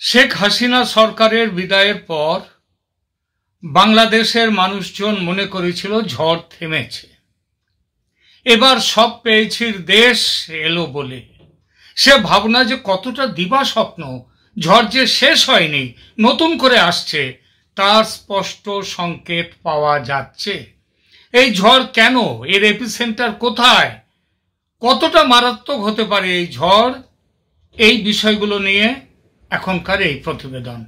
শেখ হাসিনা সরকারের বিদায়ের পর বাংলাদেশের মানুষজন মনে করেছিল ঝড় থেমেছে, এবার সব পেয়েছির দেশ এলো বলে। সে ভাবনা যে কতটা দিবাস্বপ্ন, ঝড় যে শেষ হয়নি, নতুন করে আসছে, তার স্পষ্ট সংকেত পাওয়া যাচ্ছে। এই ঝড় কেন, এর এপিসেন্টার কোথায়, কতটা মারাত্মক হতে পারে এই ঝড়, এই বিষয়গুলো নিয়ে এখনকার এই প্রতিবেদন।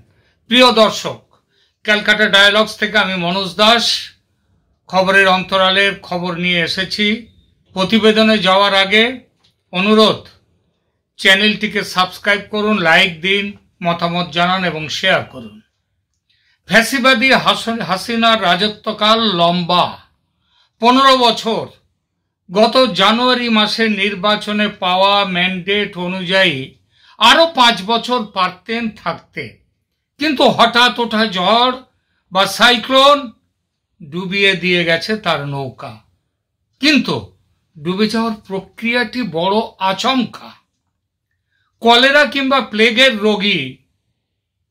প্রিয় দর্শক, ক্যালকাটা ডায়ালগস থেকে আমি মনোজ দাস খবরের অন্তরালের খবর নিয়ে এসেছি। প্রতিবেদনে যাওয়ার আগে অনুরোধ, চ্যানেলটিকে সাবস্ক্রাইব করুন, লাইক দিন, মতামত জানান এবং শেয়ার করুন। ফ্যাসিবাদী হাসিনার রাজত্বকাল লম্বা, 15 বছর। গত জানুয়ারি মাসের নির্বাচনে পাওয়া ম্যান্ডেট অনুযায়ী আরো 5 বছর পারতেন থাকতে, কিন্তু হঠাৎ ওঠা ঝড় বা সাইক্লোন ডুবিয়ে দিয়ে গেছে তার নৌকা। কিন্তু ডুবে যাওয়ার প্রক্রিয়াটি বড় আচমকা। কলেরা কিংবা প্লেগের রোগী,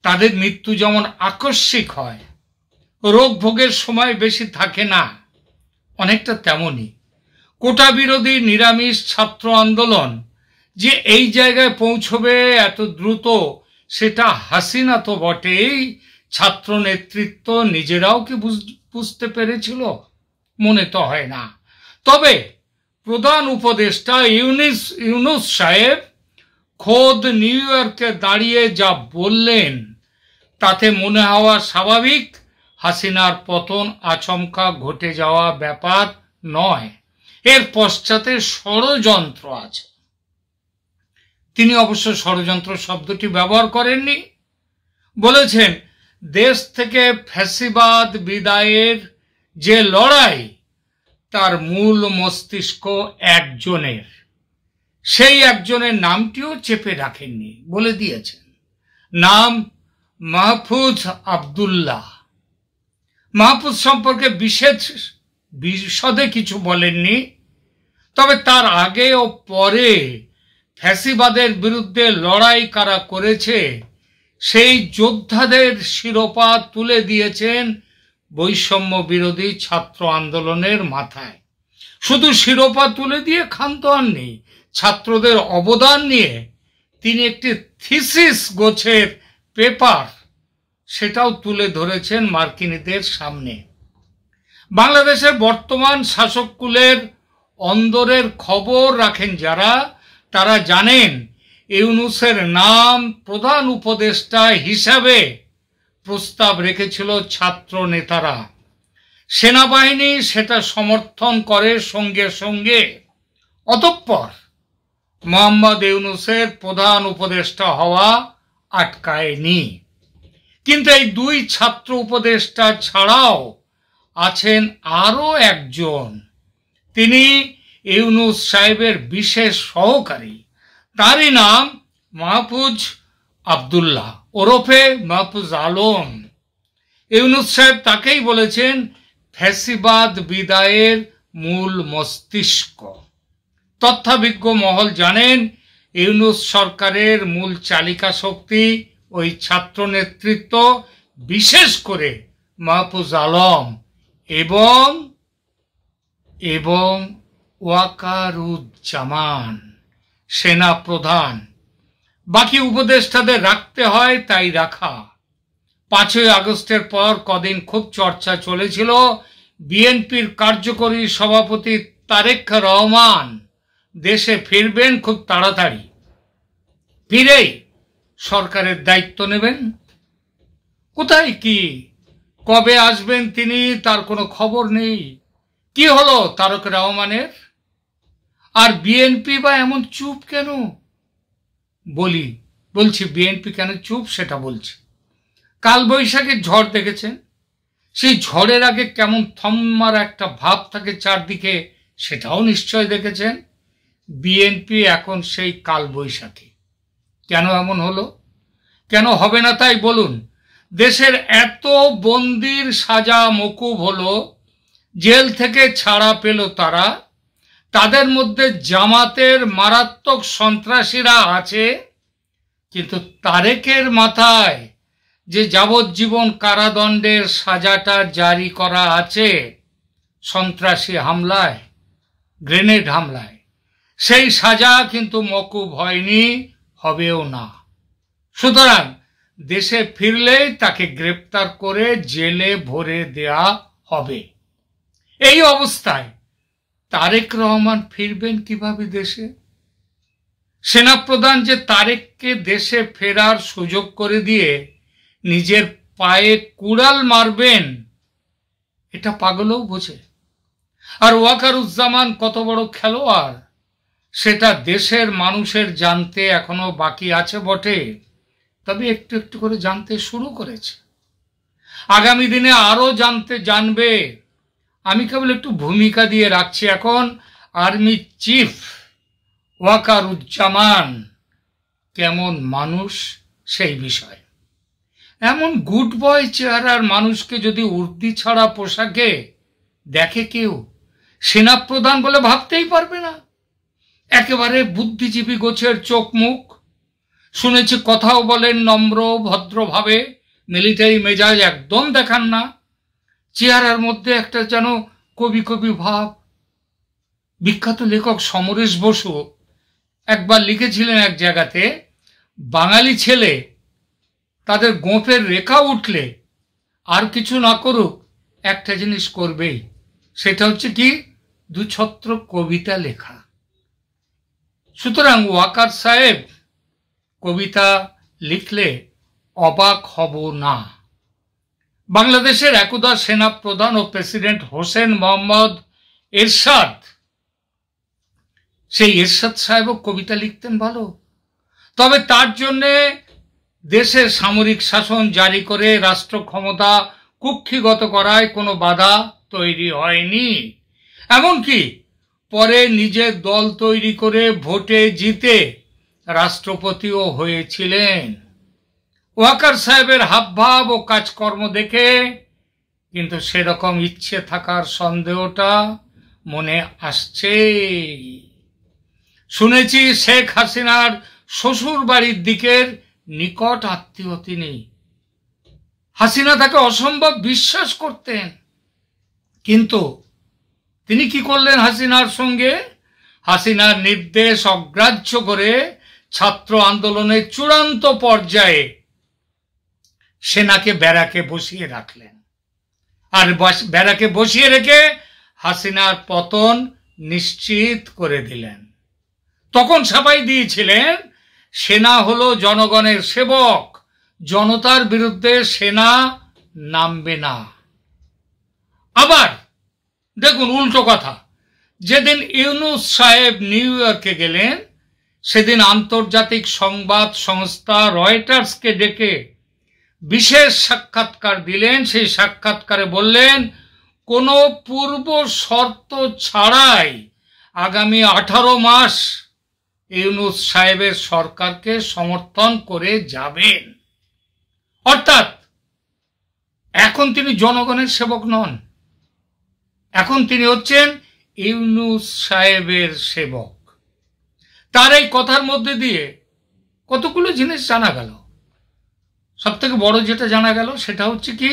তাদের মৃত্যু যেমন আকস্মিক হয়, রোগ ভোগের সময় বেশি থাকে না, অনেকটা তেমনই কোটা বিরোধী নিরামিষ ছাত্র আন্দোলন যে এই জায়গায় পৌঁছবে এত দ্রুত, সেটা হাসিনা তো বটেই, ছাত্র নেতৃত্ব নিজেরাও কি বুঝতে পেরেছিল? মনে তো হয় না। তবে প্রধান উপদেষ্টা ইউনূস সাহেব খোদ নিউ ইয়র্কে দাঁড়িয়ে যা বললেন, তাতে মনে হওয়া স্বাভাবিক হাসিনার পতন আচমকা ঘটে যাওয়া ব্যাপার নয়, এর পশ্চাতে ষড়যন্ত্র আছে। তিনি অবশ্য ষড়যন্ত্র শব্দটি ব্যবহার করেননি, বলেছেন দেশ থেকে ফ্যাসিবাদ বিদায়ের যে লড়াই, তার মূল মস্তিষ্ক একজনের, সেই একজনের নামটিও চেপে রাখেননি, বলে দিয়েছেন নাম মাহফুজ আব্দুল্লাহ। মাহফুজ সম্পর্কে বিশদে কিছু বলেননি, তবে তার আগে ও পরে ফ্যাসিবাদের বিরুদ্ধে লড়াই কারা করেছে সেই যোদ্ধাদের শিরোপা তুলে দিয়েছেন বৈষম্য বিরোধী ছাত্র আন্দোলনের মাথায়। শুধু শিরোপা তুলে দিয়ে ক্ষান্ত হননি, ছাত্রদের অবদান নিয়ে তিনি একটি থিসিস গোছের পেপার, সেটাও তুলে ধরেছেন মার্কিনীদের সামনে। বাংলাদেশের বর্তমান শাসককুলের অন্দরের খবর রাখেন যারা, তারা জানেন ইউনূসের নাম প্রধান উপদেষ্টা হিসাবে প্রস্তাব রেখেছিল ছাত্র নেতারা। সেনাবাহিনী সেটা সমর্থন করে সঙ্গে সঙ্গে। অতঃপর মোহাম্মদ ইউনূসের প্রধান উপদেষ্টা হওয়া আটকায়নি। কিন্তু এই দুই ছাত্র উপদেষ্টা ছাড়াও আছেন আরো একজন, তিনি ইউনূস সাহেবের বিশেষ সহকারী, তারই নাম মাহফুজ আব্দুল্লাহ ওরফে মাহফুজ আলম। ইউনূস সাহেব তাকেই বলেছেন ফ্যাসিবাদ বিদায়ের মূল মস্তিষ্ক। তথ্যাভিজ্ঞ মহল জানেন ইউনূস সরকারের মূল চালিকা শক্তি ওই ছাত্র নেতৃত্ব, বিশেষ করে মাহফুজ আলম এবং ওয়াকারুজ্জামান সেনা প্রধান। বাকি উপদেষ্টাদের রাখতে হয় তাই রাখা। 5ই আগস্টের পর কদিন খুব চর্চা চলেছিল বিএনপির কার্যকরী সভাপতি তারেক রহমান দেশে ফিরবেন খুব তাড়াতাড়ি, ফিরেই সরকারের দায়িত্ব নেবেন। কোথায় কি, কবে আসবেন তিনি, তার কোনো খবর নেই। কি হলো তারেক রহমানের? আর বিএনপি বা এমন চুপ কেন? বলছি বিএনপি কেন চুপ সেটা বলছি। কালবৈশাখীর ঝড় দেখেছেন, সেই ঝড়ের আগে কেমন থম্মার একটা ভাব থাকে চারদিকে, সেটাও নিশ্চয় দেখেছেন। বিএনপি এখন সেই কালবৈশাখী। কেন এমন হলো, কেন হবে না তাই বলুন? দেশের এত বন্দির সাজা মকুব হলো, জেল থেকে ছাড়া পেল তারা, তাদের মধ্যে জামাতের মারাত্মক সন্ত্রাসীরা আছে, কিন্তু তারেকের মাথায় যে যাবজ্জীবন কারাদণ্ডের সাজাটা জারি করা আছে সন্ত্রাসী হামলায়, গ্রেনেড হামলায়, সেই সাজা কিন্তু মকুব হয়নি, হবেও না। সুতরাং দেশে ফিরলেই তাকে গ্রেপ্তার করে জেলে ভরে দেয়া হবে। এই অবস্থায় তারেক রহমান ফিরবেন কিভাবে দেশে? সেনাপ্রধান যে তারেককে দেশে ফেরার সুযোগ করে দিয়ে নিজের পায়ে কুড়াল মারবেন, এটা পাগলও বোঝে। আর ওয়াকারুজ্জামান কত বড় খেলোয়াড় সেটা দেশের মানুষের জানতে এখনো বাকি আছে বটে, তবে একটু একটু করে জানতে শুরু করেছে। আগামী দিনে আরো জানবে। আমি কেবল একটু ভূমিকা দিয়ে রাখছি এখন আর্মি চিফ ওয়াকারুজ্জামান কেমন মানুষ সেই বিষয়। এমন গুড বয় চেহারার মানুষকে যদি উর্দি ছাড়া পোশাকে দেখে কেউ, সেনাপ্রধান বলে ভাবতেই পারবে না। একেবারে বুদ্ধিজীবী গোছের চোখ মুখ, শুনেছি কথাও বলেন নম্র ভদ্রভাবে, মিলিটারি মেজাজ একদম দেখান না, চেহারার মধ্যে একটা যেন কবি কবি ভাব। বিখ্যাত লেখক সমরেশ বসু একবার লিখেছিলেন এক জায়গাতে, বাঙালি ছেলে তাদের গোঁফের রেখা উঠলে আর কিছু না করুক, একটা জিনিস করবেই, সেটা হচ্ছে কি, দুছত্র কবিতা লেখা। সুতরাং ওয়াকার সাহেব কবিতা লিখলে অবাক হব না। বাংলাদেশের একদা সেনা প্রধান ও প্রেসিডেন্ট হোসেন মোহাম্মদ এরশাদ, সেই এরশাদ সাহেবও কবিতা লিখতেন ভালো। তবে তার জন্যে দেশের সামরিক শাসন জারি করে রাষ্ট্র ক্ষমতা কুক্ষিগত করায় কোনো বাধা তৈরি হয়নি। এমনকি পরে নিজের দল তৈরি করে ভোটে জিতে রাষ্ট্রপতিও হয়েছিলেন। ওয়াকার সাহেবের হাবভাব ও কাজকর্ম দেখে কিন্তু সেরকম ইচ্ছে থাকার সন্দেহটা মনে আসছে। শুনেছি শেখ হাসিনার শ্বশুর বাড়ির দিকের নিকট আত্মীয় তিনি। হাসিনা তাকে অসম্ভব বিশ্বাস করতেন, কিন্তু তিনি কি করলেন হাসিনার সঙ্গে? হাসিনার নির্দেশ অগ্রাহ্য করে ছাত্র আন্দোলনের চূড়ান্ত পর্যায়ে সেনাকে ব্যারাকে বসিয়ে রাখলেন। আর ব্যারাকে বসিয়ে রেখে হাসিনার পতন নিশ্চিত করে দিলেন। তখন সাফাই দিয়েছিলেন, সেনা হলো জনগণের সেবক, জনতার বিরুদ্ধে সেনা নামবে না। আবার দেখুন উল্টো কথা, যেদিন ইউনূস সাহেব নিউ ইয়র্কে গেলেন, সেদিন আন্তর্জাতিক সংবাদ সংস্থা রয়টার্সকে ডেকে বিশেষ সাক্ষাৎকার দিলেন। সেই সাক্ষাৎকারে বললেন, কোনো পূর্ব শর্ত ছাড়াই আগামী 18 মাস ইউনূস সাহেবের সরকারকে সমর্থন করে যাবেন। অর্থাৎ এখন তিনি জনগণের সেবক নন, এখন তিনি হচ্ছেন ইউনূস সাহেবের সেবক। তার এই কথার মধ্যে দিয়ে কতগুলো জিনিস জানা গেল। সব থেকে বড় যেটা জানা গেল সেটা হচ্ছে কি,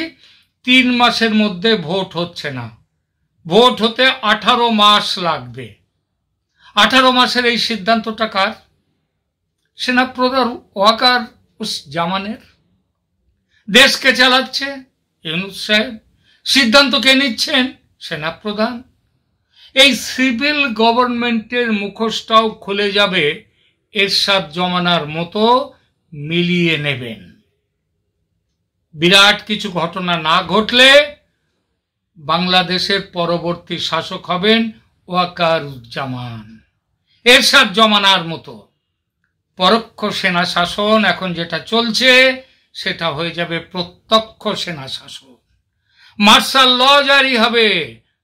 3 মাসের মধ্যে ভোট হচ্ছে না, ভোট হতে 18 মাস লাগবে। 18 মাসের এই সিদ্ধান্তটা কার? সেনাপ্রধান ওয়াকারুজ্জামানের। দেশকে চালাচ্ছে ইউনূস সাহেব, সিদ্ধান্ত কে নিচ্ছেন? সেনাপ্রধান। এই সিভিল গভর্নমেন্টের মুখোশটাও খুলে যাবে এরশাদ জমানার মতো, মিলিয়ে নেবেন। বিরাট কিছু ঘটনা না ঘটলে বাংলাদেশের পরবর্তী শাসক হবেন ওয়াকারুজ্জামান, এরশাদ জমানার মতো। পরোক্ষ সেনা শাসন এখন যেটা চলছে সেটা হয়ে যাবে প্রত্যক্ষ সেনা শাসন। মার্শাল ল জারি হবে,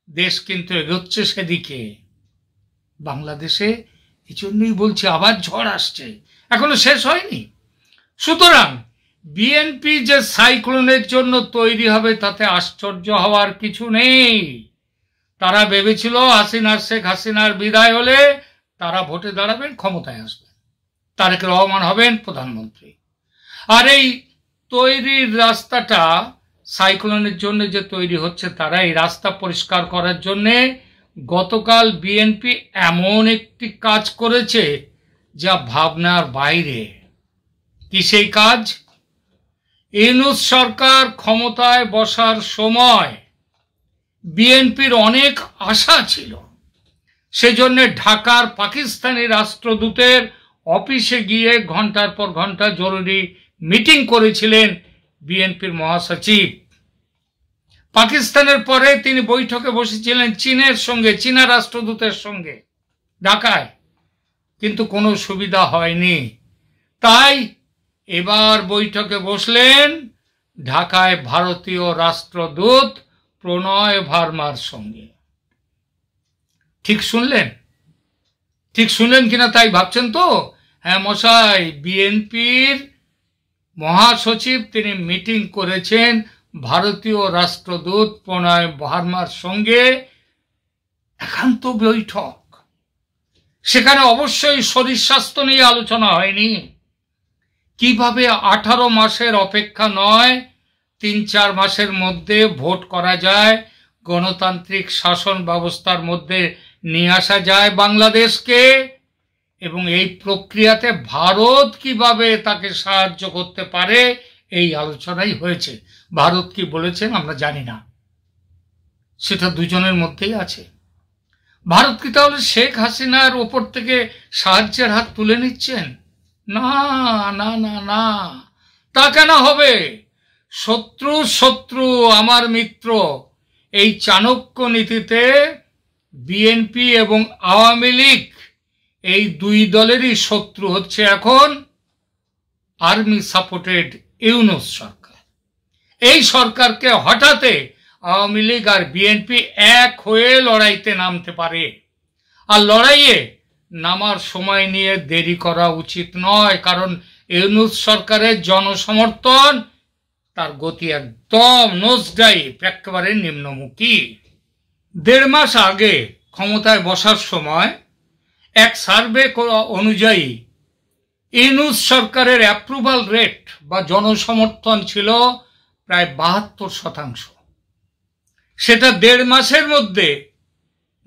দেশ কিন্তু এগোচ্ছে সেদিকে। বাংলাদেশে এই জন্যই বলছি আবার ঝড় আসছে, এখনো শেষ হয়নি। সুতরাং বিএনপি যে সাইক্লোনের জন্য তৈরি হবে তাতে আশ্চর্য হওয়ার কিছু নেই। তারা ভেবেছিল শেখ হাসিনার বিদায় হলে তারা ভোটে দাঁড়াবেন, ক্ষমতায় আসবেন। তারেক রহমান হবেন প্রধানমন্ত্রী। আর এই তৈরির রাস্তাটা সাইক্লোনের জন্য যে তৈরি হচ্ছে, তারা এই রাস্তা পরিষ্কার করার জন্যে গতকাল বিএনপি এমন একটি কাজ করেছে যা ভাবনার বাইরে। কি সেই কাজ? ইউনূস সরকার ক্ষমতায় বসার সময় বিএনপির অনেক আশা ছিল, সেজন্য ঢাকার পাকিস্তানি রাষ্ট্রদূতের অফিসে গিয়ে ঘন্টার পর ঘন্টা জরুরি মিটিং করেছিলেন বিএনপির মহাসচিব। পাকিস্তানের পরে তিনি বৈঠকে বসেছিলেন চীনের সঙ্গে, চীনা রাষ্ট্রদূতের সঙ্গে ঢাকায়, কিন্তু কোনো সুবিধা হয়নি। তাই এবার বৈঠকে বসলেন ঢাকায় ভারতীয় রাষ্ট্রদূত প্রণয় ভার্মার সঙ্গে। ঠিক শুনলেন কিনা তাই ভাবছেন তো? হ্যাঁ মশাই, বিএনপির মহাসচিব তিনি মিটিং করেছেন ভারতীয় রাষ্ট্রদূত প্রণয় ভার্মার সঙ্গে, একান্ত বৈঠক। সেখানে অবশ্যই শরীর স্বাস্থ্য নিয়ে আলোচনা হয়নি। কিভাবে 18 মাসের অপেক্ষা নয়, 3-4 মাসের মধ্যে ভোট করা যায়, গণতান্ত্রিক শাসন ব্যবস্থার মধ্যে নিয়ে আসা যায় বাংলাদেশকে, এবং এই প্রক্রিয়াতে ভারত কিভাবে তাকে সাহায্য করতে পারে, এই আলোচনাই হয়েছে। ভারত কি বলেছেন আমরা জানি না, সেটা দুজনের মধ্যেই আছে। ভারত কি তাহলে শেখ হাসিনার ওপর থেকে সাহায্যের হাত তুলে নিচ্ছেন? না না না না, তা কেন হবে? শত্রু আমার মিত্র, এই চাণক্য নীতিতে বিএনপি এবং আওয়ামী লীগ এই দুই দলেরই শত্রু হচ্ছে এখন আর্মি সাপোর্টেড ইউনূস সরকার। এই সরকারকে হঠাতে আওয়ামী লীগ আর বিএনপি এক হয়ে লড়াইতে নামতে পারে, আর লড়াইয়ে নামার সময় নিয়ে দেরি করা উচিত নয়, কারণ ইউনূস সরকারের জনসমর্থন তার গতি একদম নোজডাইভ, একেবারে নিম্নমুখী। 1.5 মাস আগে ক্ষমতায় বসার সময় এক সার্ভে অনুযায়ী ইউনূস সরকারের অ্যাপ্রুভাল রেট বা জনসমর্থন ছিল প্রায় 72%। সেটা 1.5 মাসের মধ্যে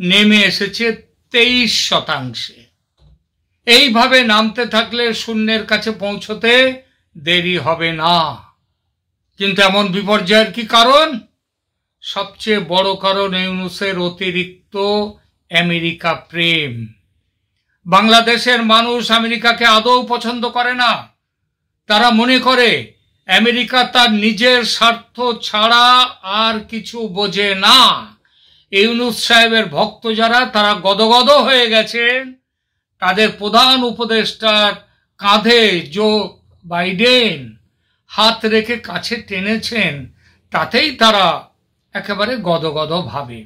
নেমে এসেছে 23%। এইভাবে নামতে থাকলে শূন্যের কাছে পৌঁছতে দেরি হবে না। কিন্তু এমন বিপর্যয়ের কি কারণ? সবচেয়ে বড় কারণ ইউনূসের অতিরিক্ত আমেরিকা প্রেম। বাংলাদেশের মানুষ আমেরিকাকে আদৌ পছন্দ করে না। তারা মনে করে আমেরিকা তার নিজের স্বার্থ ছাড়া আর কিছু বোঝে না। ইউনূস সাহেবের ভক্ত যারা, তারা গদগদ হয়ে গেছেন। তাদের প্রধান উপদেষ্টার কাঁধে জো বাইডেন হাত রেখে কাছে টেনেছেন, তাতেই তারা একেবারে গদগদ ভাবে।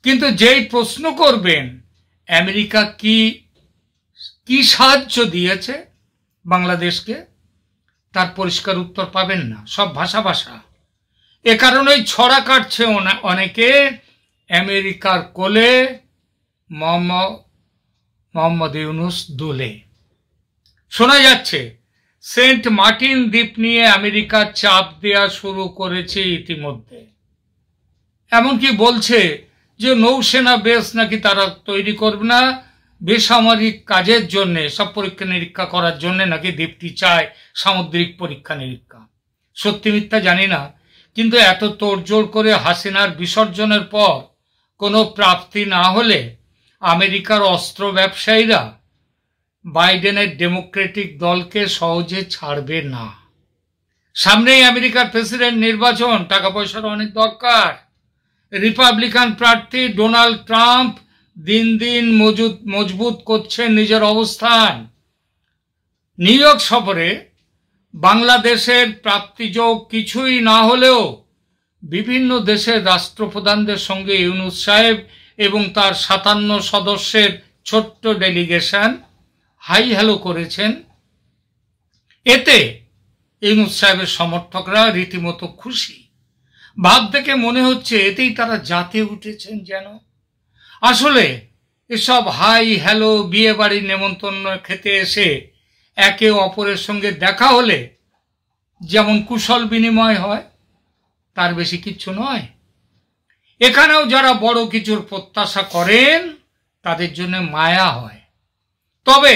কিন্তু যেই প্রশ্ন করবেন আমেরিকা কি সাহায্য দিয়েছে বাংলাদেশকে, তার পরিষ্কার উত্তর পাবেন না। সব ভাষা। এ কারণেই ছড়া কাটছে অনেকে আমেরিকার কোলে মোহাম্মদ ইউনূস দুলে। শোনা যাচ্ছে সেন্ট মার্টিন দ্বীপ নিয়ে আমেরিকা চাপ দেয়া শুরু করেছে ইতিমধ্যে। এমনকি বলছে যে নৌসেনা বেস নাকি তারা তৈরি করবে না, বেসামরিক কাজের জন্য, সব পরীক্ষা নিরীক্ষা করার জন্য নাকি দ্বীপটি চায়, সামুদ্রিক পরীক্ষা নিরীক্ষা। সত্যি মিথ্যা জানি না, কিন্তু এত তোড়জোড় করে হাসিনার বিসর্জনের পর কোনো প্রাপ্তি না হলে আমেরিকার অস্ত্র ব্যবসায়ীরা বাইডেনের ডেমোক্রেটিক দলকে সহজে ছাড়বে না। সামনেই আমেরিকার প্রেসিডেন্ট নির্বাচন, টাকা পয়সার অনেক দরকার। রিপাবলিকান প্রার্থী ডোনাল্ড ট্রাম্প দিন দিন মজবুত করছেন নিজের অবস্থান। নিউ ইয়র্ক সফরে বাংলাদেশের প্রাপ্তিযোগ কিছুই না হলেও বিভিন্ন দেশের রাষ্ট্রপ্রধানদের সঙ্গে ইউনূস সাহেব এবং তার 57 সদস্যের ছোট্ট ডেলিগেশন হাই হ্যালো করেছেন। এতে ইউনূস সাহেবের সমর্থকরা রীতিমতো খুশি। ভাব দেখে মনে হচ্ছে এতেই তারা জাতে উঠেছেন যেন। আসলে এসব হাই হ্যালো, বিয়ে বাড়ির নেমন্তন্ন খেতে এসে একে অপরের সঙ্গে দেখা হলে যেমন কুশল বিনিময় হয়, তার বেশি কিচ্ছু নয়। এখানেও যারা বড় কিছুর প্রত্যাশা করেন তাদের জন্য মায়া হয়। তবে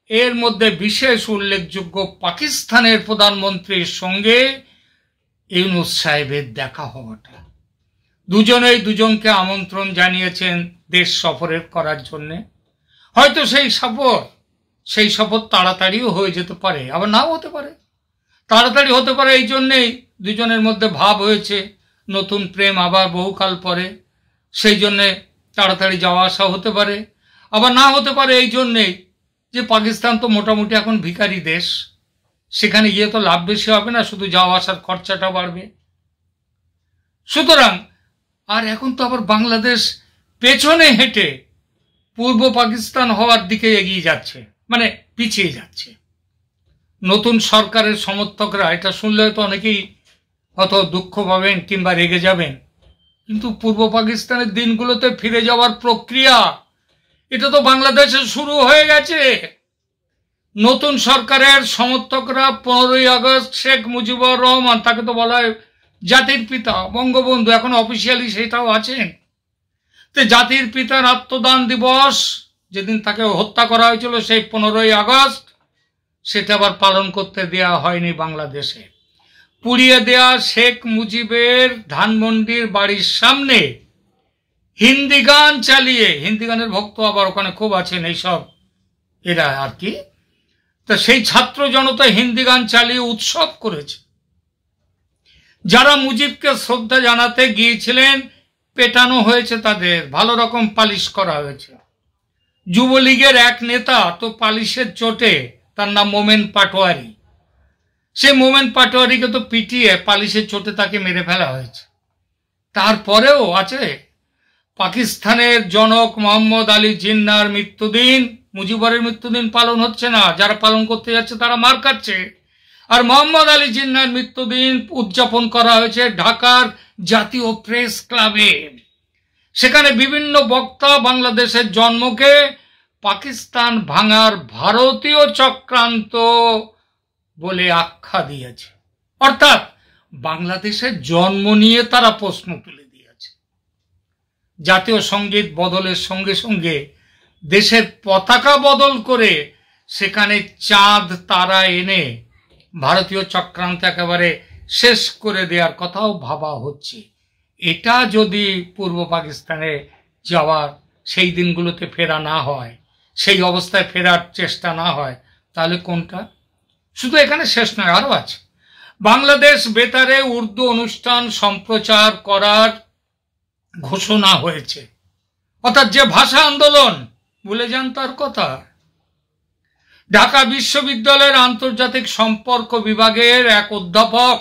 এর মধ্যে বিশেষ উল্লেখযোগ্য পাকিস্তানের প্রধানমন্ত্রীর সঙ্গে ইউনূস সাহেবের দেখা হওয়াটা। দুজনেই দুজনকে আমন্ত্রণ জানিয়েছেন দেশ সফরের করার জন্য। হয়তো সেই সফর তাড়াতাড়িও হয়ে যেতে পারে, আবার নাও হতে পারে। তাড়াতাড়ি হতে পারে এই জন্যেই দুজনের মধ্যে ভাব হয়েছে, নতুন প্রেম আবার বহুকাল পরে, সেই জন্যে তাড়াতাড়ি যাওয়া আসা হতে পারে। আবার না হতে পারে এই জন্যেই যে পাকিস্তান তো মোটামুটি এখন ভিখারি দেশ, সেখানে গিয়ে তো লাভ বেশি হবে না, শুধু যাওয়া আসার খরচাটা বাড়বে। সুতরাং আর এখন তো আবার বাংলাদেশ পেছনে হেঁটে পূর্ব পাকিস্তান হওয়ার দিকে এগিয়ে যাচ্ছে, মানে পিছিয়ে যাচ্ছে। নতুন সরকারের সমর্থকরা এটা শুনলে হয়তো অনেকেই অত দুঃখ পাবেন কিংবা রেগে যাবেন, কিন্তু পূর্ব পাকিস্তানের দিনগুলোতে ফিরে যাওয়ার প্রক্রিয়া এটা তো বাংলাদেশে শুরু হয়ে গেছে। নতুন সরকারের সমর্থকরা 15ই আগস্ট শেখ মুজিবুর রহমান, তাকে তো বলা হয় জাতির পিতা, বঙ্গবন্ধু, এখন অফিসিয়ালি সেটাও আছেন। তো জাতির পিতার আত্মদান দিবস যেদিন তাকে হত্যা করা হয়েছিল, সেই 15ই আগস্ট, সেটা আবার পালন করতে দেয়া হয়নি বাংলাদেশে। পুড়িয়ে দেয়া শেখ মুজিবের ধানমন্ডির বাড়ির সামনে হিন্দি গান চালিয়ে, হিন্দি গানের ভক্ত আবার ওখানে খুব আছেন এইসব এরা আর কি, তা সেই ছাত্র জনতা হিন্দি গান চালিয়ে উৎসব করেছে। যারা মুজিবকে শ্রদ্ধা জানাতে গিয়েছিলেন পেটানো হয়েছে, তাদের ভালো রকম পালিশ করা হয়েছে। যুবলীগের এক নেতা তো পালিশের চোটে, তার নাম মোমেন পাটোয়ারি, সে মোমেন পাটোয়ারিকে তো পিটিয়ে পালিশের চোটে তাকে মেরে ফেলা হয়েছে। তারপরেও আছে পাকিস্তানের জনক মোহাম্মদ আলী জিন্নাহর মৃত্যুদিন, মুজিবুরের মৃত্যুদিন পালন হচ্ছে না, যারা পালন করতে যাচ্ছে তারা মার খাচ্ছে। আর মোহাম্মদ আলী জিন্নাহর মৃত্যুদিন উদযাপন করা হয়েছে ঢাকার জাতীয় প্রেস ক্লাবে। সেখানে বিভিন্ন বক্তা বাংলাদেশের জন্মকে পাকিস্তান ভাঙার ভারতীয় চক্রান্ত বলে আখ্যা দিয়েছে। অর্থাৎ বাংলাদেশের জন্ম নিয়ে তারা প্রশ্ন তুলে দিয়েছে। জাতীয় সঙ্গীত বদলের সঙ্গে সঙ্গে দেশের পতাকা বদল করে সেখানে চাঁদ তারা এনে ভারতীয় চক্রান্ত একেবারে শেষ করে দেওয়ার কথাও ভাবা হচ্ছে। এটা যদি পূর্ব পাকিস্তানে যাওয়ার সেই দিনগুলোতে ফেরা না হয়, সেই অবস্থায় ফেরার চেষ্টা না হয়, তাহলে কোনটা? শুধু এখানে শেষ নয়, আরো আছে। বাংলাদেশ বেতারে উর্দু অনুষ্ঠান সম্প্রচার করার ঘোষণা হয়েছে। অর্থাৎ যে ভাষা আন্দোলন, ভুলে যান তার কথা। ঢাকা বিশ্ববিদ্যালয়ের আন্তর্জাতিক সম্পর্ক বিভাগের এক অধ্যাপক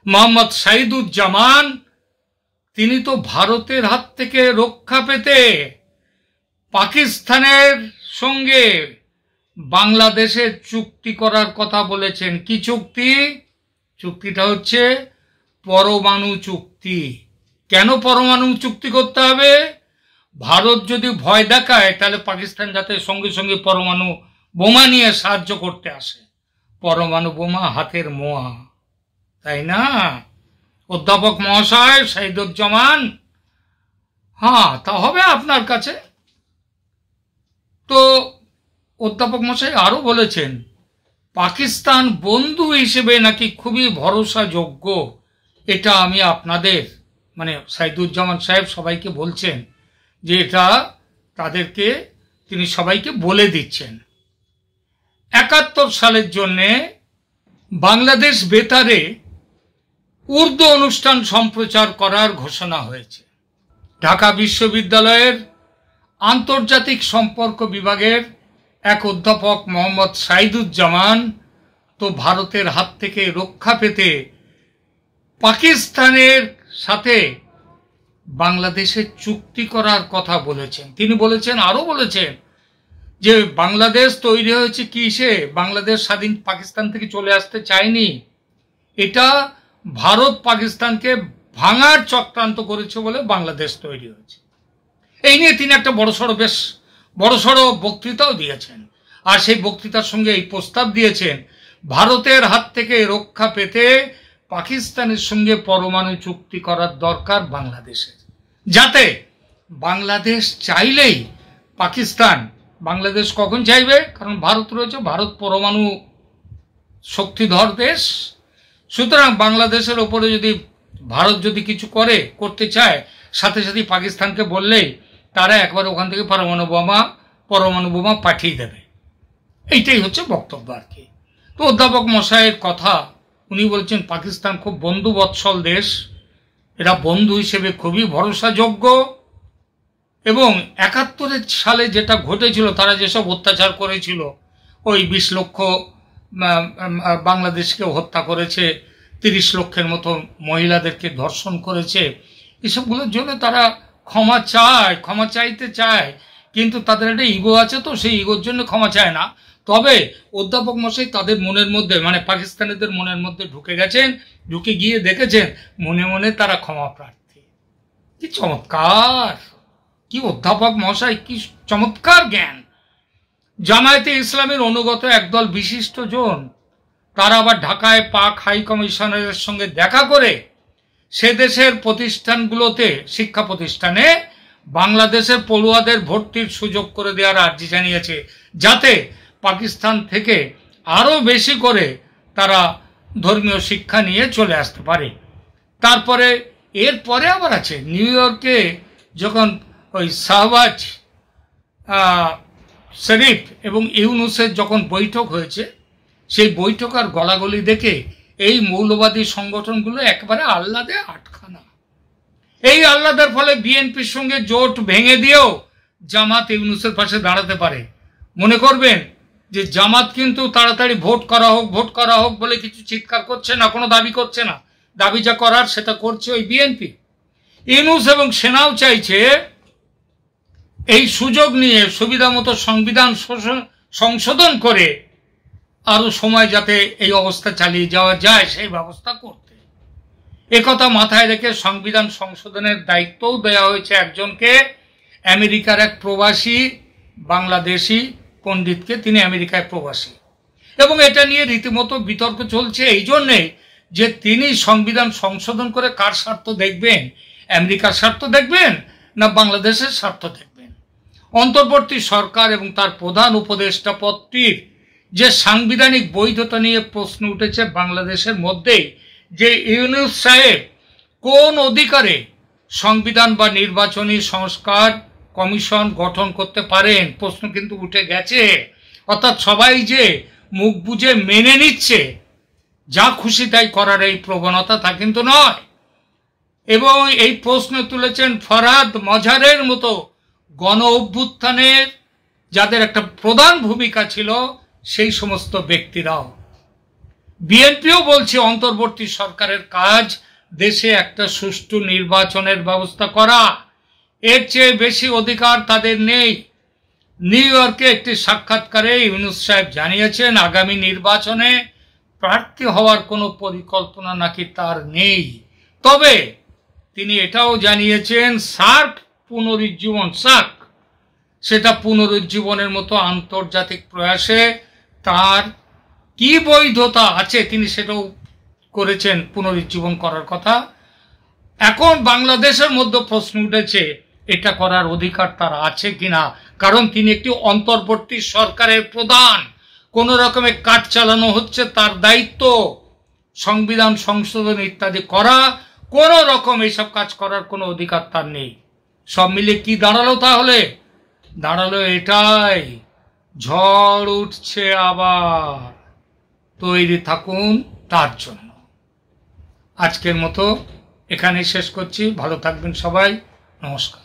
মোহাম্মদ সাইদুজ্জামান, তিনি তো ভারতের হাত থেকে রক্ষা পেতে পাকিস্তানের সঙ্গে বাংলাদেশের চুক্তি করার কথা বলেছেন। কি চুক্তি? চুক্তিটা হচ্ছে পরমাণু চুক্তি। কেন পরমাণু চুক্তি করতে হবে? ভারত যদি ভয় দেখায় তাহলে পাকিস্তান যাতে সঙ্গে সঙ্গে পরমাণু বোমা নিয়ে সাহায্য করতে আসে। পরমাণু বোমা হাতের মোয়া, তাই না অধ্যাপক মহাশয় সাইদুজ্জামান? হ্যাঁ, তা হবে আপনার কাছে। তো অধ্যাপক মশাই আরো বলেছেন পাকিস্তান বন্ধু হিসেবে নাকি খুবই ভরসাযোগ্য। এটা আমি আপনাদের, মানে সাইদুজ্জামান সাহেব সবাইকে বলছেন যে এটা তাদেরকে তিনি সবাইকে বলে দিচ্ছেন। 71 সালের জন্যে বাংলাদেশ বেতারে উর্দু অনুষ্ঠান সম্প্রচার করার ঘোষণা হয়েছে। ঢাকা বিশ্ববিদ্যালয়ের আন্তর্জাতিক সম্পর্ক বিভাগের এক অধ্যাপক মোহাম্মদ সাইদুজ্জামান তো ভারতের হাত থেকে রক্ষা পেতে পাকিস্তানের সাথে বাংলাদেশের চুক্তি করার কথা বলেছেন। তিনি বলেছেন, আরো বলেছেন যে বাংলাদেশ তৈরি হয়েছে কিসে? বাংলাদেশ স্বাধীন পাকিস্তান থেকে চলে আসতে চায়নি, এটা ভারত পাকিস্তানকে ভাঙার চক্রান্ত করেছে বলে বাংলাদেশ তৈরি হয়েছে। এই নিয়ে তিনি একটা বেশ বড়সড় বক্তৃতাও দিয়েছেন। আর সেই বক্তৃতার সঙ্গে এই প্রস্তাব দিয়েছেন ভারতের হাত থেকে রক্ষা পেতে পাকিস্তানের সঙ্গে পরমাণু চুক্তি করার দরকার বাংলাদেশের, যাতে বাংলাদেশ চাইলেই পাকিস্তান, বাংলাদেশ কখন চাইবে, কারণ ভারত রয়েছে, ভারত পরমাণু শক্তিধর দেশ, সুতরাং বাংলাদেশের ওপরে যদি ভারত যদি কিছু করতে চায়, সাথে সাথে পাকিস্তানকে বললেই তারা একবার ওখান থেকে পরমাণু বোমা পাঠিয়ে দেবে। এইটাই হচ্ছে বক্তব্য আর কি। তো অধ্যাপক মশাইয়ের কথা, উনি বলছেন পাকিস্তান খুব বন্ধুবৎসল দেশ, এরা বন্ধু হিসেবে খুবই ভরসাযোগ্য, এবং 71 সালে যেটা ঘটেছিল, তারা যেসব অত্যাচার করেছিল, ওই 20 লক্ষ বাংলাদেশকে হত্যা করেছে, 30 লক্ষের মতো মহিলাদেরকে ধর্ষণ করেছে, এসবগুলোর জন্য তারা ক্ষমা চাইতে চায়, কিন্তু তাদের একটা ইগো আছে, তো সেই ইগোর জন্য ক্ষমা চায় না। তবে অধ্যাপক মশাই তাদের মনের মধ্যে, মানে পাকিস্তানিদের মনের মধ্যে ঢুকে গিয়ে দেখেছেন মনে মনে তারা ক্ষমা প্রার্থী। কি চমৎকার, কি অধ্যাপক মশাই, কি চমৎকার জ্ঞান। জামায়াতে ইসলামের অনুগত একদল বিশিষ্ট জন, তারা আবার ঢাকায় পাক হাই কমিশনারের সঙ্গে দেখা করে সে দেশের প্রতিষ্ঠানগুলোতে, শিক্ষা প্রতিষ্ঠানে বাংলাদেশের পড়ুয়াদের ভর্তির সুযোগ করে দেওয়ার আর্জি জানিয়েছে, যাতে পাকিস্তান থেকে আরো বেশি করে তারা ধর্মীয় শিক্ষা নিয়ে চলে আসতে পারে। তারপরে এরপরে আবার আছে নিউ ইয়র্কে, যখন ওই শাহবাজ শরীফ এবং ইউনুসের যখন বৈঠক হয়েছে, সেই বৈঠক আর গলাগলি দেখে এই মৌলবাদী সংগঠনগুলো একবারে আহ্লাদে আটখানা। এই আহ্লাদের ফলে বিএনপির সঙ্গে জোট ভেঙে দিয়েও জামাত ইউনুসের পাশে দাঁড়াতে পারে। মনে করবেন যে জামাত কিন্তু তাড়াতাড়ি ভোট করা হোক বলে কিছু চিৎকার করছে না, কোনো দাবি করছে না, দাবি যা করার সেটা করছে ওই বিএনপি। ইউনুস এবং সেনাও চাইছে এই সুযোগ নিয়ে সুবিধা মতো সংবিধান সংশোধন করে আরো সময় যাতে এই অবস্থা চালিয়ে যাওয়া যায় সেই ব্যবস্থা করতে। একথা মাথায় রেখে সংবিধান সংশোধনের দায়িত্বও দেওয়া হয়েছে একজনকে, আমেরিকার এক প্রবাসী বাংলাদেশি পণ্ডিতকে, তিনি আমেরিকায় প্রবাসী, এবং এটা নিয়ে রীতিমতো বিতর্ক চলছে এই জন্যে যে তিনি সংবিধান সংশোধন করে কার স্বার্থ দেখবেন, আমেরিকার স্বার্থ দেখবেন না বাংলাদেশের স্বার্থ দেখবেন। অন্তর্বর্তী সরকার এবং তার প্রধান উপদেষ্টা পদটির যে সাংবিধানিক বৈধতা নিয়ে প্রশ্ন উঠেছে বাংলাদেশের মধ্যেই, যে ইউনুস সাহেব কোন অধিকারে সংবিধান বা নির্বাচনী সংস্কার কমিশন গঠন করতে পারেন, প্রশ্ন কিন্তু উঠে গেছে। অর্থাৎ সবাই যে মুখ বুঝে মেনে নিচ্ছে যা খুশি তাই করার এই প্রবণতা, তা কিন্তু নয়। এবং এই প্রশ্ন তুলেছেন ফরহাদ মজহারের মতো গণ অভ্যুত্থানের যাদের একটা প্রধান ভূমিকা ছিল সেই সমস্ত ব্যক্তিরাও। বিএনপিও বলছে অন্তর্বর্তী সরকারের কাজ দেশে একটা সুষ্ঠু নির্বাচনের ব্যবস্থা করা, এর চেয়ে বেশি অধিকার তাদের নেই। নিউ ইয়র্কে একটি সাক্ষাৎকারে ইউনুস সাহেব জানিয়েছেন আগামী নির্বাচনে প্রার্থী হওয়ার কোনো পরিকল্পনা নাকি তার নেই। তবে তিনি এটাও জানিয়েছেন সার্ক সেটা পুনরুজ্জীবনের মতো আন্তর্জাতিক প্রয়াসে তার কি বৈধতা আছে, তিনি সেটাও করেছেন পুনরুজ্জীবন করার কথা। এখন বাংলাদেশের মধ্যে প্রশ্ন উঠেছে এটা করার অধিকার তার আছে কিনা, কারণ তিনি একটি অন্তর্বর্তী সরকারের প্রধান, কোন রকমে কাজ চালানো হচ্ছে তার দায়িত্ব, সংবিধান সংশোধন ইত্যাদি করা, কোন রকম এইসব কাজ করার কোনো অধিকার তার নেই। সব মিলে কি দাঁড়ালো তাহলে? দাঁড়ালো এটাই, ঝড় উঠছে আবার, তৈরি থাকুন তার জন্য। আজকের মতো এখানেই শেষ করছি, ভালো থাকবেন সবাই, নমস্কার।